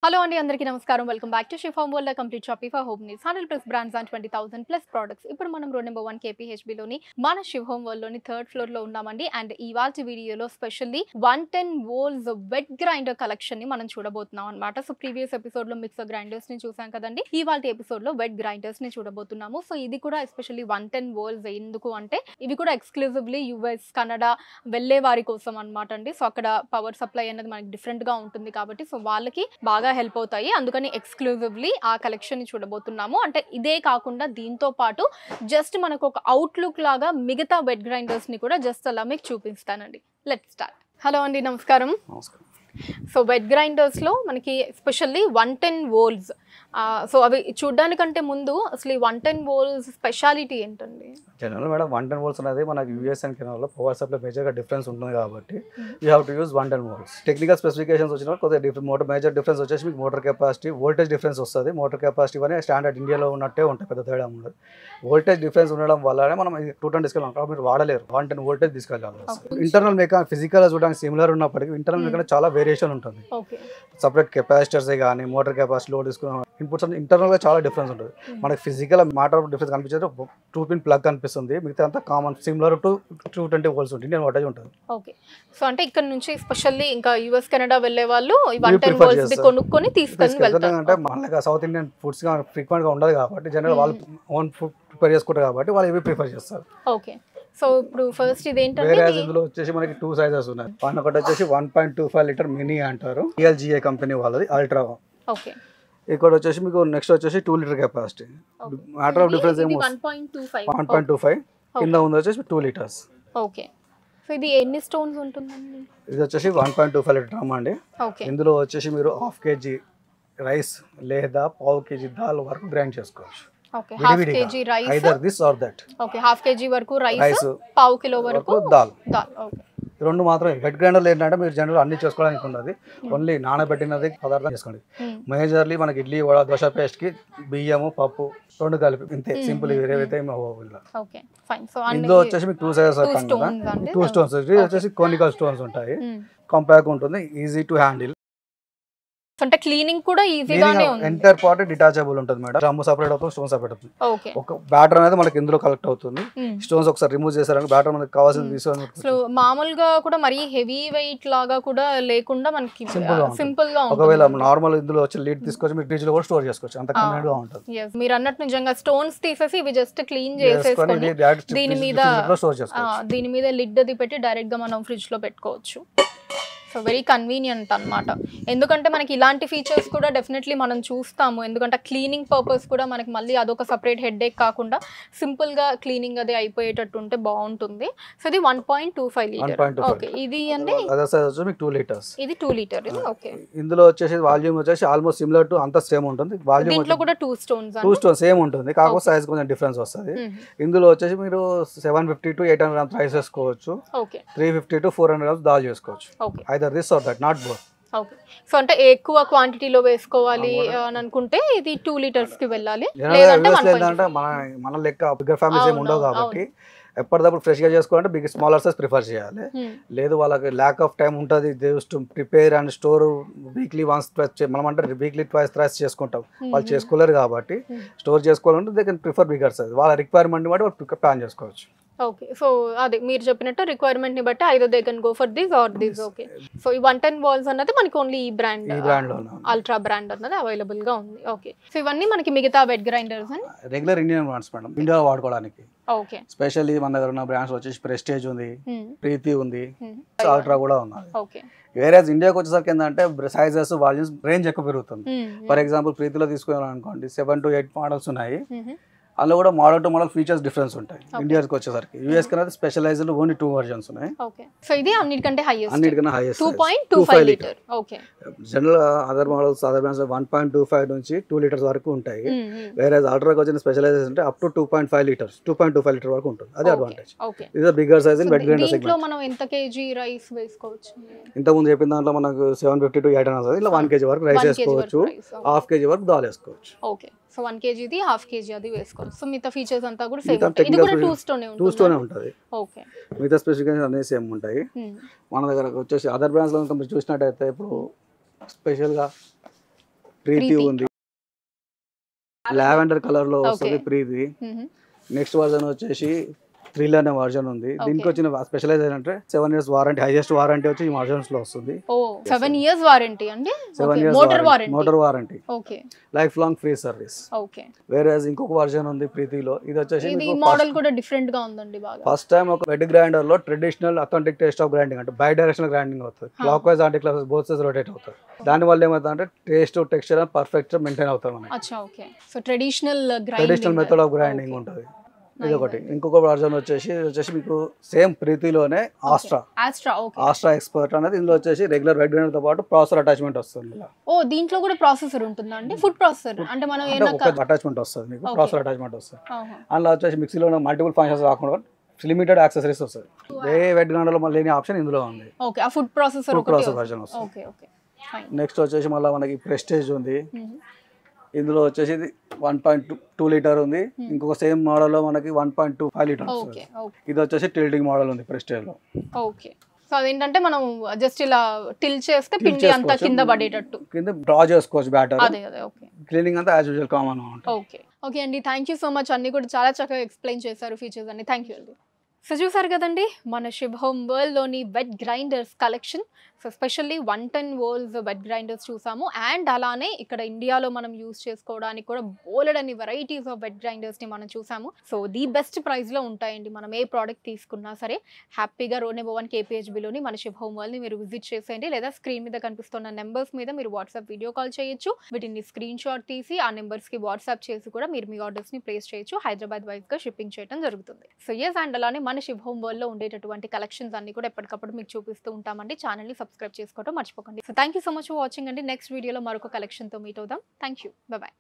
Hello and అందరికీ నమస్కారం welcome back to Shubh Home world complete shopping home needs 100+ brands and 20,000 plus products. ఇప్పుడు మనం road number 1 KPHB లోని మన శివ హోమ్ వరల్డ్ లోని 3rd ఫ్లోర్ లో ఉన్నామండి. అండ్ ఇవాల్టి వీడియోలో specially 110 volts wet grinder collection ని మనం చూడబోతున్నాం అన్నమాట. సో ప్రీవియస్ ఎపిసోడ్ లో మిక్సర్ గ్రైండర్స్ ని చూసాం కదండి. ఇవాల్టి ఎపిసోడ్ లో వెట్ గ్రైండర్స్ ని చూడబోతున్నాము. సో ఇది కూడా ఎస్పెషల్లీ 110 వోల్స్ ఎందుకు అంటే ఇవి కూడా ఎక్స్క్లూజివ్లీ US కెనడా వెళ్ళే వారి కోసం అన్నమాట అండి. సో అక్కడ పవర్ సప్లై అనేది మనకి డిఫరెంట్ గా ఉంటుంది కాబట్టి సో వాళ్ళకి బాగా హెల్ప్ అవుతాయి. అందుకని ఎక్స్క్లూజివ్లీ ఆ కలెక్షన్ ని చూడబోతున్నాము. అంటే ఇదే కాకుండా దీంతో పాటు జస్ట్ మనకు ఒక అవుట్లుక్ లాగా మిగతా వెట్ గ్రైండర్స్ ని కూడా జస్ట్ అలా మీకు చూపిస్తానండి. Let's start. హలో అండి, నమస్కారం. సో వెట్ గ్రైండర్స్ లో మనకి ఎస్పెషల్లీ 110 వోల్స్. సో అవి చూడడానికంటే ముందు అసలు ఈ 110 వోల్స్ స్పెషాలిటీ ఏంటండి? జనరల్ మేడం 110 వోల్స్ అనేది మనకి యూఎస్ అండ్ కెనడాలో పవర్ సప్లై మేజర్గా డిఫరెన్స్ ఉంటుంది కాబట్టి you have to use 110 volts. Technical specifications వచ్చిన కొద్దిగా మోటార్ మేజర్ డిఫరెన్స్ వచ్చేసి మీకు మోటార్ కెపాసిటీ, వోల్టేజ్ డిఫరెన్స్ వస్తుంది. మోటార్ కెపాసిటీ అనేది స్టాండర్డ్ ఇండియాలో ఉన్నట్టే ఉంటాయి, పెద్ద తేడా ఉండదు. వోల్టేజ్ డిఫరెన్స్ ఉండడం వల్లనే మనం 210 తీసుకెళ్ళాం కాబట్టి మీరు వాడలేరు. 110 వోల్టేజ్ తీసుకెళ్ళాలి. ఇంటర్నల్ మెకానిక్ ఫిజికల్గా చూడడానికి సిమిలర్ ఉన్నప్పటికీ ఇంటర్నల్ మెకానిక్ చాలా వేరియేషన్ ఉంటుంది. సపరేట్ కెపాసిటర్సే కానీ మోటార్ కెపాసిటీ లోడ్ తీసుకున్న ఇన్పుట్స్ ఇంటర్నల్ గా చాలా డిఫరెన్స్ ఉంటుంది. మనకి ఫిజికల్ మ్యాటర్ డిఫరెన్స్ కనిపించేది 2-పిన్ ప్లగ్ కనిపిస్తుంది. మిగతా అంతా కామన్ సిమిలర్ టు 220 వోల్ట్స్ ఉంటుంది, ఇండియన్ వోల్టేజ్ ఉంటుంది. ఓకే. సో అంటే ఇక్కడ నుంచి స్పెషల్లీ ఇంకా US కెనడా వెళ్ళే వాళ్ళు 110 వోల్ట్స్ ది కొనుక్కొని తీసుకొని వెళ్తారు. అంటే మనకి సౌత్ ఇండియన్ ఫుడ్స్ గా ఫ్రీక్వెంట్ గా ఉండదు కాబట్టి జనరల్ వాళ్ళు ఓన్ ఫుడ్ ప్రిపేర్ చేసుకుంటారు కాబట్టి వాళ్ళు ఇవి ప్రిఫర్ చేస్తారు. ఓకే. సో ఇప్పుడు ఫస్ట్ ఇది ఏంటంటే వేరే ఇందులో వచ్చేసి మనకి 2 సైజెస్ ఉన్నాయి. ఒకటి వచ్చేసి 1.25 లీటర్ మినీ అంటారు, ELGA కంపెనీ వాళ్ళది అల్ట్రా. ఓకే. ఇక్కడ వచ్చేసి మీకు నెక్స్ట్ వచ్చేసి 2 litre capacity. Matter of difference ఏమో 1.25 కింద ఉంది వచ్చేసి 2 లీటర్స్. ఓకే. సో ఇది ఎన్ని స్టోన్స్ ఉంటుందండి? ఇది వచ్చేసి 1.25 లీటర్ డ్రమ్ అండి. ఓకే. ఇందులో వచ్చేసి మీరు 1/2 kg రైస్ లేదా 1/2 kg దాల్ వరకు గ్రైండ్ చేసుకోవచ్చు. Okay. 1/2 kg rice, either this or that. Okay. 1/2 kg వరకు రైస్, 1/2 కిలో వరకు దాల్. ఓకే. రెండు మాత్రం. వెట్ గ్రైండర్లు ఏంటంటే మీరు జనరల్ అన్ని చేసుకోవడానికి ఉండదు, ఓన్లీ నానబెట్టినది పదార్థం చేసుకోండి. మేజర్లీ మనకి ఇడ్లీ వడ దోశ పేస్ట్ కి బియ్యము పప్పు రెండు కలిపి ఇంతే సింపుల్. వేరేవైతే ఇందులో వచ్చేసి మీకు 2 సైజెస్ 2 స్టోన్స్. ఇది వచ్చేసి కోనికల్ స్టోన్స్ ఉంటాయి, కాంపాక్ట్ ఉంటుంది, ఈజీ టు హ్యాండిల్. అంటే క్లీనింగ్ కూడా ఈజీగానే ఉంది. ఎంటైర్ పార్ట్ డిటాచబుల్ ఉంటుంది మేడం. డ్రమ్ సెపరేట్ అవుతుంది, స్టోన్ సెపరేట్ అవుతుంది. ఓకే. ఒక బ్యాటర్ అనేది మనకి ఇందులో కలెక్ట్ అవుతుంది. స్టోన్స్ ఒకసారి రిమూవ్ చేసారంటే బ్యాటర్ మనకి కావాల్సింది తీసుకోవాలి. అసలు మామూలుగా కూడా మరీ హెవీ వెయిట్ లాగా కూడా లేకుండా మనకి సింపుల్ గా ఉంటుంది. ఒకవేళ నార్మల్ ఇందులో వచ్చి లీడ్ తీసుకొచ్చి మీరు ఫ్రిడ్జ్ లో కూడా స్టోర్ చేసుకోవచ్చు, అంత కన్వీనియంట్ గా ఉంటుంది. మీరు అన్నట్టు నిజంగా స్టోన్స్ తీసేసి ఇవి జస్ట్ క్లీన్ చేసేసుకొని దీని మీద లిడ్ అది పెట్టి డైరెక్ట్ గా మనం ఫ్రిడ్జ్ లో పెట్టుకోవచ్చు. సో వెరీ కన్వీనియంట్ అన్నమాట. ఎందుకంటే మనకి ఇలాంటి ఫీచర్స్ కూడా డెఫినెట్లీ మనం చూస్తాము. ఎందుకంటే క్లీనింగ్ పర్పస్ కూడా మనకి మళ్ళీ అదొక సపరేట్ హెడ్ఏక్ కాకుండా సింపుల్గా క్లీనింగ్ అది అయిపోయేటట్టు ఉంటే బాగుంటుంది. సో ఇది 1.25 లీటర్. ఓకే. ఇది అంటే 2 లీటర్స్. ఇది 2 లీటర్. ఇది ఓకే. ఇందులో వచ్చేసి వాల్యూమ్ వచ్చేసి ఆల్మోస్ట్ సిమిలర్ టు అంత సేమ్ ఉంటుంది. వాల్యూమ్ దీంట్లో కూడా 2 స్టోన్స్ సేమ్ ఉంటుంది, కాకపోతే సైజ్ కొంచెం డిఫరెన్స్ వస్తుంది. ఇందులో వచ్చేసి మీరు 750 to 800 grams రైస్ వేసుకోవచ్చు, 350 to 400 grams దాల్ చేసుకోవచ్చు. either this or that, not both. Okay. So అంటే ఎక్కువ క్వాంటిటీలో వేసుకోవాలి అని అనుకుంటే ఇది 2 లీటర్స్ కి వెళ్ళాలి. లేదంటే మన లెక్క బిగ్గర్ ఫ్యామిలీస్ ఏమి ఉండవు కాబట్టి ఎప్పటికప్పుడు ఫ్రెష్ గా చేసుకోవాలంటే బిగ్ స్మాలర్ సైజ్ ప్రిఫర్ చేయాలి. లేదు వాళ్ళకి ల్యాక్ ఆఫ్ టైం ఉంటుంది, to prepare and store weekly once మనం అంటే వీక్లీ ట్వైస్ థ్రైస్ చేసుకుంటాం, వాళ్ళు చేసుకోలేరు కాబట్టి స్టోర్ చేసుకోవాలంటే they can prefer bigger size. వాళ్ళ రిక్వైర్మెంట్ బట్టి వాళ్ళు ప్లాన్ చేసుకోవచ్చు. ఓకే. సో అదే మీరు చెప్పినట్టు రిక్వైర్మెంట్ ని బట్టి either they can go for this or this. Okay. So ఈ 110 వాల్స్ అన్నది మనకి ఓన్లీ ఈ బ్రాండ్ అల్ట్రా బ్రాండ్ అన్నది అవైలబుల్ గా ఉంది. ఓకే. సో ఇవన్నీ మనకి మిగతా wet grinders and regular Indian brands madam, ఇండియాలో వాడుకోవడానికి. ఓకే. స్పెషల్లీ మన దగ్గర ఉన్న బ్రాండ్స్ వచ్చేసి ప్రెస్టేజ్ ఉంది, ప్రీతి ఉంది, అల్ట్రా కూడా ఉన్నది. ఓకే. వేరే ఇండియాకి వచ్చేసరికి ఏంటంటే సైజెస్ వాల్యూమ్స్ రేంజ్ ఎక్కువ పెరుగుతుంది. ఫర్ ఎగ్జాంపుల్ ప్రీతిలో తీసుకున్నాను అనుకోండి 7 to 8 మోడల్స్ ఉన్నాయి. అందులో కూడా model to model features difference ఉంటాయి. ఇండియాకి వచ్చేసరికి యూఎస్ కన్నా స్పెషలైజ్డ్ ఓన్లీ 2 వర్జన్స్ ఉన్నాయి. ఓకే. సో ఇది అన్నిటికంటే highest 2.25 litre. Okay. General other models other brands 1.25 నుంచి 2 లీటర్స్ వరకు ఉంటాయి. వేరే అల్ట్రాకి వచ్చిన స్పెషలైజేషన్ అంటే అప్ టు 2.5 లీటర్స్ 2.25 లీటర్ వరకు ఉంటుంది. అది అడ్వాంటేజ్. ఇది bigger size in wet grinder segment. దీంట్లో మనం ఎంత కేజీ రైస్ వేసుకోవచ్చు? ఇంత ముందు చెప్పిన దాంట్లో మనకు 750 to 800 వస్తుంది. ఇలా 1 kg వరకు రైస్ వేసుకోవచ్చు, 1/2 kg వరకు దాల్ వేసుకోవచ్చు. Okay. So 1 kg the 1/2 kg అది వేసుకోవచ్చు. సో మిగతా ఫీచర్స్ అంతా కూడా సేమ్ ఉంటాయి. ఇది కూడా 2 స్టోనే ఉంటుంది. ఓకే. మిగతా స్పెసిఫికేషన్స్ అన్ని సేమ్ ఉంటాయి. మన దగ్గర వచ్చేసి అదర్ బ్రాండ్స్ లో మీరు చూసినట్టయితే ఇప్పుడు స్పెషల్గా ప్రీతి ఉంది, లావెండర్ కలర్ లో వస్తుంది Okay. ప్రీతి. మ్మ్. నెక్స్ట్ వర్జన్ వచ్చేసి థ్రిల్ అనే వర్జన్ ఉంది. దీనికి వచ్చిన స్పెషలైజ్ ఏంటంటే 7 years వారంటీ, హైయెస్ట్ వారంటీ వచ్చి ఈ వర్జన్స్ లో వస్తుంది. ఓ 7 years వారంటీ అండి. 7 years motor warranty. Motor warranty, okay life long free service. Okay. వేరే ఇంకొక వర్జన్ ఉంది ప్రీతిలో. ఇది వచ్చేసి ఇది మోడల్ కూడా డిఫరెంట్ గా ఉందండి బాగా. ఫస్ట్ టైం ఒక వెడ్ గ్రైండర్ లో traditional authentic taste of grinding అంటే బై డైరెక్షనల్ గ్రైండింగ్ అవుతుంది. Clock wise anti clock wise both sides rotate అవుతాయి. దాని వల్ల ఏమవుతుంది అంటే టేస్ట్ టెక్స్చర్ పర్ఫెక్ట్ మెయింటైన్ అవుతాయి మనకి. అచ్చా okay. So traditional method of grinding ఉంటుంది. ఇది ఒకటి. ఇంకొక వర్జన్ వచ్చేసి మీకు సేమ్ ప్రీతిలోనే ఆస్ట్రా ఎక్స్పర్ట్ అనేది. ఇందులో వచ్చేసి రెగ్యులర్ వెడ్ గ్రైండర్ తో పాటు ప్రాసెసర్ అటాచ్మెంట్ వస్తుంది. ఓ దీంట్లో కూడా ప్రాసెసర్ ఉంటుందా అండి? ఫుడ్ ప్రాసెసర్ అంటే మనం అటాచ్మెంట్ వస్తుంది మీకు, ప్రాసెసర్ అటాచ్మెంట్ వస్తుంది. అందులో వచ్చేసి మిక్సీలో మల్టిపుల్ ఫంక్షన్స్ కాకుండా లిమిటెడ్ యాక్సెసరీస్ వస్తుంది. ఏ వెడ్ గ్రైండర్ లో లేని ఆప్షన్ ఇందులో ఉంది. ఓకే. ఆ ఫుడ్ ప్రాసెసర్ వర్జన్ వస్తుంది. Okay okay. నెక్స్ట్ వచ్చేసి మళ్ళీ మనకి ప్రెస్టేజ్ ఉంది. ఇందులో వచ్చేసి 1.2 లీటర్ ఉంది. ఇంకొక సేమ్ మోడల్ లో మనకి 1.25 లీటర్ వస్తుంది. ఇది వచ్చేసి టిల్టింగ్ మోడల్ ఉంది ప్రెస్టేజ్ లో. ఓకే. సో అదేంటంటే మనం జస్ట్ ఇలా టిల్ చేస్తే పిండి అంతా కింద పడేటట్టు కింద డ్రా చేసుకోవచ్చు బ్యాటర్. అదే అదే. ఓకే. క్లీనింగ్ అంతా యాజ్ యూజువల్ కామన్ ఉంటుంది. ఓకే ఓకే అండి. Thank you so much. అన్ని కూడా చాలా చక్కగా ఎక్స్ప్లెయిన్ చేశారు ఫీచర్స్ అన్ని. థ్యాంక్ యూ అండి. సో చూసారు కదండి మన శుభ్ హోమ్ వరల్డ్లోని wet grinders collection. So specially 110 volts wet grinders చూసాము. అండ్ అలానే ఇక్కడ ఇండియాలో మనం యూస్ చేసుకోవడానికి కూడా బోలెడన్ని వెరైటీస్ ఆఫ్ వెట్ గ్రైండర్స్ని మనం చూసాము. సో ది బెస్ట్ ప్రైస్లో ఉంటాయండి. మనం ఏ ప్రోడక్ట్ తీసుకున్నా సరే హ్యాపీగా రోడ్ నెంబర్ 1 KPHBలోని మన శుభ్ హోమ్ వరల్డ్ని మీరు విజిట్ చేసేయండి. లేదా స్క్రీన్ మీద కనిపిస్తున్న నెంబర్స్ మీద మీరు వాట్సాప్ వీడియో కాల్ చేయొచ్చు. వీటిని స్క్రీన్ షాట్ తీసి ఆ నెంబర్స్కి వాట్సాప్ చేసి కూడా మీరు మీ ఆర్డర్స్ని ప్లేస్ చేయొచ్చు. హైదరాబాద్ వైజ్గా షిప్పింగ్ చేయడం జరుగుతుంది. సో ఎస్, అండ్ అలానే మన శుభ్ హోమ్ వరల్డ్లో ఉండేటటువంటి కలెక్షన్స్ అన్ని కూడా ఎప్పటికప్పుడు మీకు చూపిస్తూ ఉంటామండి. ఛానల్ని సబ్స్క్రైబ్ చేసుకోవడం మర్చిపోకండి. So thank you so much for watching అండి. నెక్స్ట్ వీడియోలో మరొక కలెక్షన్తో మీట్ అవుదాం. Thank you. బాయ్.